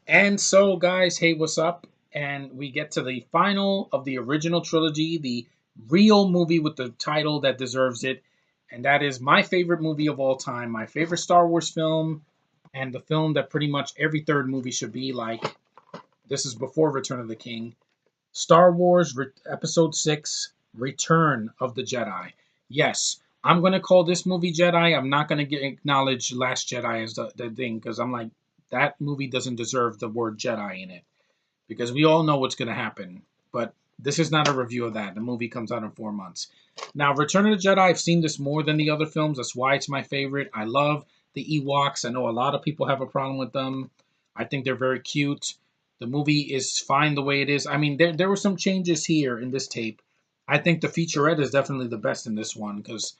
And so, guys, hey, what's up? And we get to the final of the original trilogy, the real movie with the title that deserves it. And that is my favorite movie of all time, my favorite Star Wars film, and the film that pretty much every third movie should be like. This is before Return of the King. Star Wars Episode 6 Return of the Jedi. Yes, I'm going to call this movie Jedi. I'm not going to acknowledge Last Jedi as the thing because I'm like, that movie doesn't deserve the word Jedi in it because we all know what's going to happen. But this is not a review of that. The movie comes out in 4 months. Now, Return of the Jedi, I've seen this more than the other films. That's why it's my favorite. I love the Ewoks. I know a lot of people have a problem with them. I think they're very cute. The movie is fine the way it is. I mean, there were some changes here in this tape. I think the featurette is definitely the best in this one because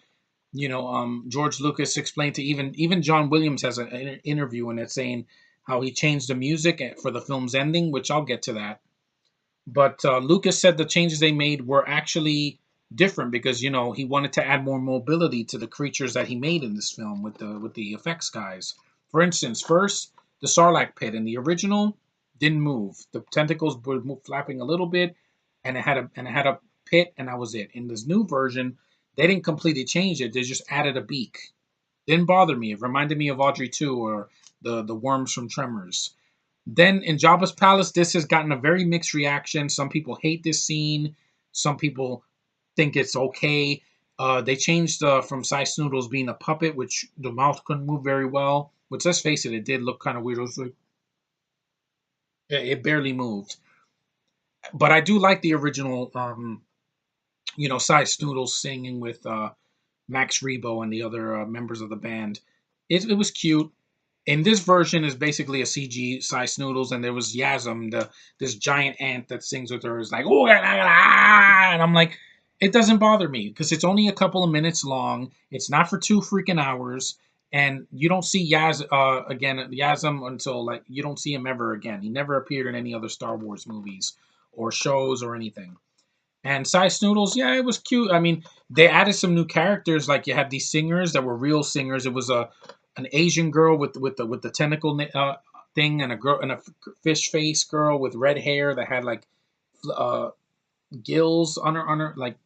George Lucas explained to even John Williams has an interview in it saying how he changed the music for the film's ending, which I'll get to that. But Lucas said the changes they made were actually different because he wanted to add more mobility to the creatures that he made in this film with the effects guys. For instance, first the Sarlacc pit in the original didn't move. The tentacles were flapping a little bit, and it had a pit, and that was it. In this new version, they didn't completely change it. They just added a beak. Didn't bother me. It reminded me of Audrey 2 or the worms from Tremors. Then in Jabba's palace, this has gotten a very mixed reaction. Some people hate this scene. Some people think it's okay. They changed from Sice Noodles being a puppet, which the mouth couldn't move very well. Which, let's face it, it did look kind of weird. It was like it barely moved. But I do like the original, Sice Noodles singing with Max Rebo and the other members of the band. It was cute. In this version is basically a CG size Noodles, and there was Yasm, this giant ant that sings with her. Is like, oh, and I'm like, it doesn't bother me because it's only a couple of minutes long. It's not for 2 freaking hours, and you don't see Yasm until like you don't see him ever again. He never appeared in any other Star Wars movies or shows or anything. And Size Noodles, yeah, it was cute. I mean, they added some new characters. Like you had these singers that were real singers. It was an Asian girl with the tentacle thing, and a girl and a fish face girl with red hair that had like uh, gills on her like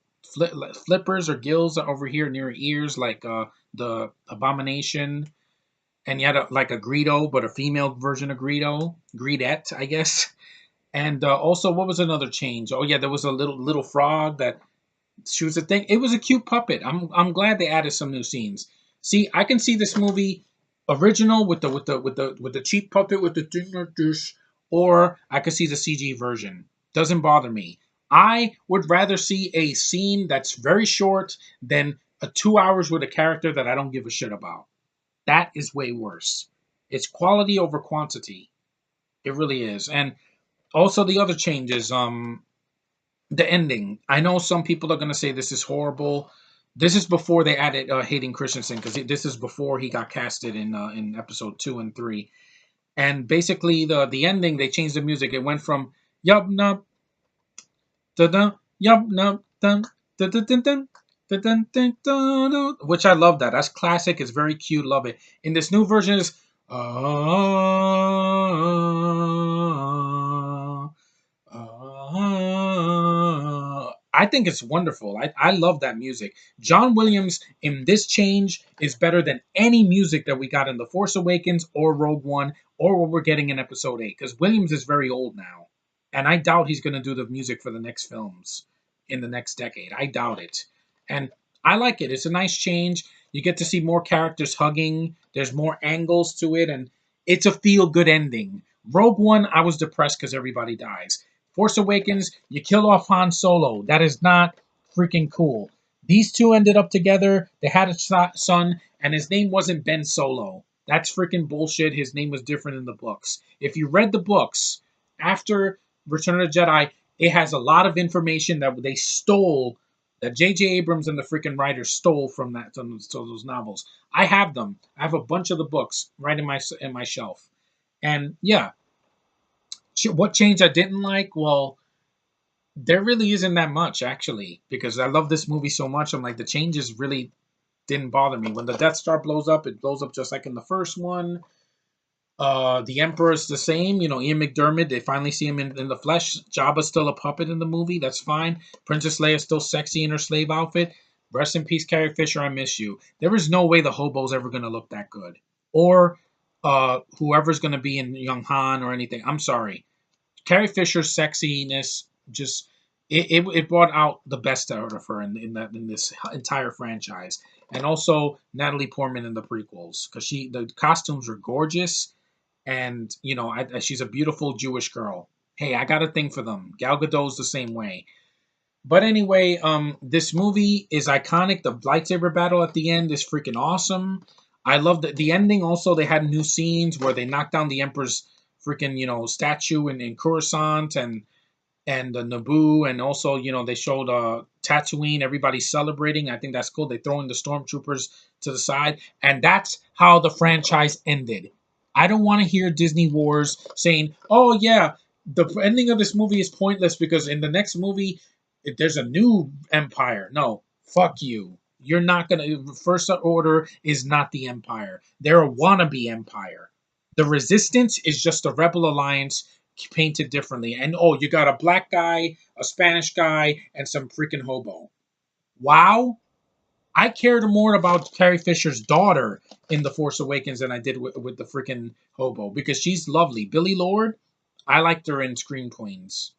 flippers or gills over here near her ears, like the Abomination. And you had like a Greedo, but a female version of Greedette, I guess. And also, what was another change? Oh yeah, there was a little frog that she was a thing. It was a cute puppet. I'm glad they added some new scenes. See, I can see this movie original with the cheap puppet with the thing like this, or I could see the CG version. Doesn't bother me. I would rather see a scene that's very short than a 2 hours with a character that I don't give a shit about. That is way worse. It's quality over quantity. It really is. And also the other changes. The ending. I know some people are going to say this is horrible. This is before they added Hayden Christensen because this is before he got casted in episode 2 and 3. And basically the ending they changed the music. It went from yup nup da da yup nup dun da da dun dun da dun dun dun, which I love that. That's classic. It's very cute. Love it. In this new version is I think it's wonderful. I love that music. John Williams in this change is better than any music that we got in The Force Awakens or Rogue One or what we're getting in Episode 8 because Williams is very old now. And I doubt he's going to do the music for the next films in the next decade. I doubt it. And I like it. It's a nice change. You get to see more characters hugging, there's more angles to it, and it's a feel good ending. Rogue One, I was depressed because everybody dies. Force Awakens, you kill off Han Solo. That is not freaking cool. These two ended up together. They had a son, and his name wasn't Ben Solo. That's freaking bullshit. His name was different in the books. If you read the books after Return of the Jedi, it has a lot of information that they stole, that J.J. Abrams and the freaking writers stole from those novels. I have them. I have a bunch of the books right in my shelf. And yeah, what change I didn't like? Well, there really isn't that much actually, because I love this movie so much. I'm like the changes really didn't bother me. When the Death Star blows up, it blows up just like in the first one. The Emperor's the same. You know, Ian McDermott. They finally see him in the flesh. Jabba's still a puppet in the movie. That's fine. Princess Leia's still sexy in her slave outfit. Rest in peace, Carrie Fisher. I miss you. There is no way the hobo's ever gonna look that good, or whoever's gonna be in Young Han or anything. I'm sorry. Carrie Fisher's sexiness just it brought out the best out of her in this entire franchise, and also Natalie Portman in the prequels because the costumes were gorgeous, and you know she's a beautiful Jewish girl. Hey, I got a thing for them. Gal Gadot's the same way. But anyway, this movie is iconic. The lightsaber battle at the end is freaking awesome. I love the ending. Also, they had new scenes where they knocked down the Emperor's freaking statue in Coruscant and Naboo, and also they showed Tatooine. Everybody's celebrating. I think that's cool. They throw in the stormtroopers to the side, and that's how the franchise ended. I don't want to hear Disney Wars saying, "Oh yeah, the ending of this movie is pointless because in the next movie there's a new empire." No, fuck you. You're not gonna. First Order is not the Empire. They're a wannabe empire. The Resistance is just a rebel alliance painted differently. And oh, you got a black guy, a Spanish guy, and some freaking hobo. Wow. I cared more about Carrie Fisher's daughter in The Force Awakens than I did with the freaking hobo because she's lovely. Billy Lord, I liked her in Scream Queens.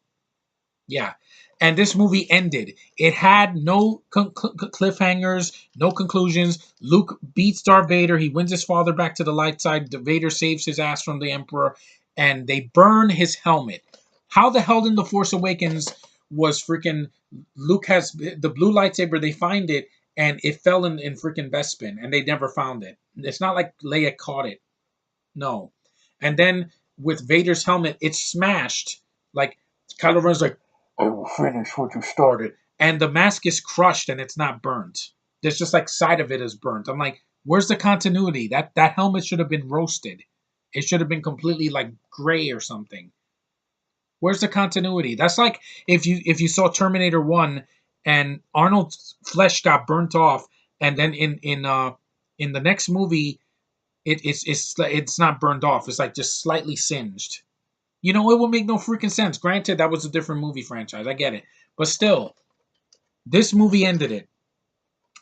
Yeah. And this movie ended. It had no cliffhangers, no conclusions. Luke beats Darth Vader. He wins his father back to the light side. Vader saves his ass from the Emperor. And they burn his helmet. How the hell in The Force Awakens was freaking Luke has the blue lightsaber? They find it and it fell in freaking Bespin and they never found it. It's not like Leia caught it. No. And then with Vader's helmet, it's smashed. Like Kylo Ren's like, I will finish what you started. And the mask is crushed and it's not burnt. There's just like side of it is burnt. I'm like, where's the continuity? That helmet should have been roasted. It should have been completely like gray or something. Where's the continuity? That's like if you saw Terminator 1 and Arnold's flesh got burnt off and then in the next movie it's not burned off. It's like just slightly singed. You know, it would make no freaking sense. Granted, that was a different movie franchise. I get it. But still, this movie ended it.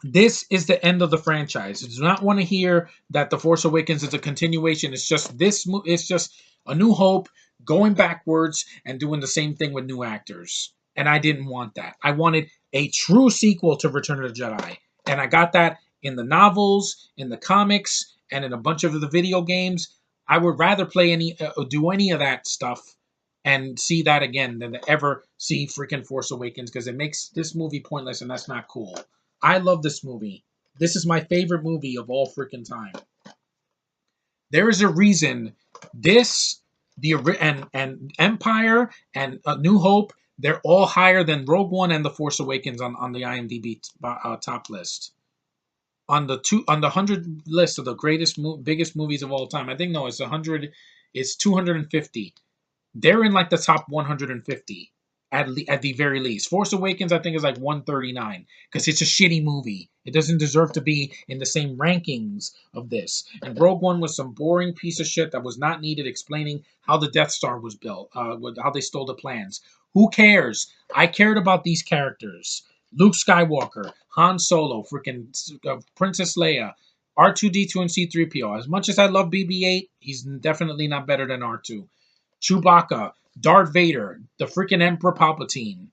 This is the end of the franchise. I do not want to hear that The Force Awakens is a continuation. It's just it's just A New Hope going backwards and doing the same thing with new actors. And I didn't want that. I wanted a true sequel to Return of the Jedi. And I got that in the novels, in the comics, and in a bunch of the video games. I would rather play do any of that stuff and see that again than to ever see freaking Force Awakens because it makes this movie pointless and that's not cool. I love this movie. This is my favorite movie of all freaking time. There is a reason this, and Empire and A New Hope, they're all higher than Rogue One and The Force Awakens on the IMDb top list. On the 100 list of the biggest movies of all time. I think no, it's 100. It's 250. They're in like the top 150 at the very least. Force Awakens, I think, is like 139 because it's a shitty movie. It doesn't deserve to be in the same rankings of this. And Rogue One was some boring piece of shit that was not needed, explaining how the Death Star was built, how they stole the plans. Who cares? I cared about these characters. Luke Skywalker, Han Solo, freaking Princess Leia, R2D2 and C3PO. As much as I love BB-8, he's definitely not better than R2. Chewbacca, Darth Vader, the freaking Emperor Palpatine,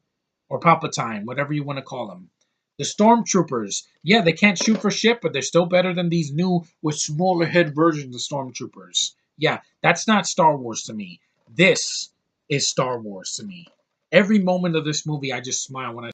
or Palpatine, whatever you want to call him. The Stormtroopers, yeah, they can't shoot for shit, but they're still better than these new, with smaller head versions of Stormtroopers. Yeah, that's not Star Wars to me. This is Star Wars to me. Every moment of this movie, I just smile when I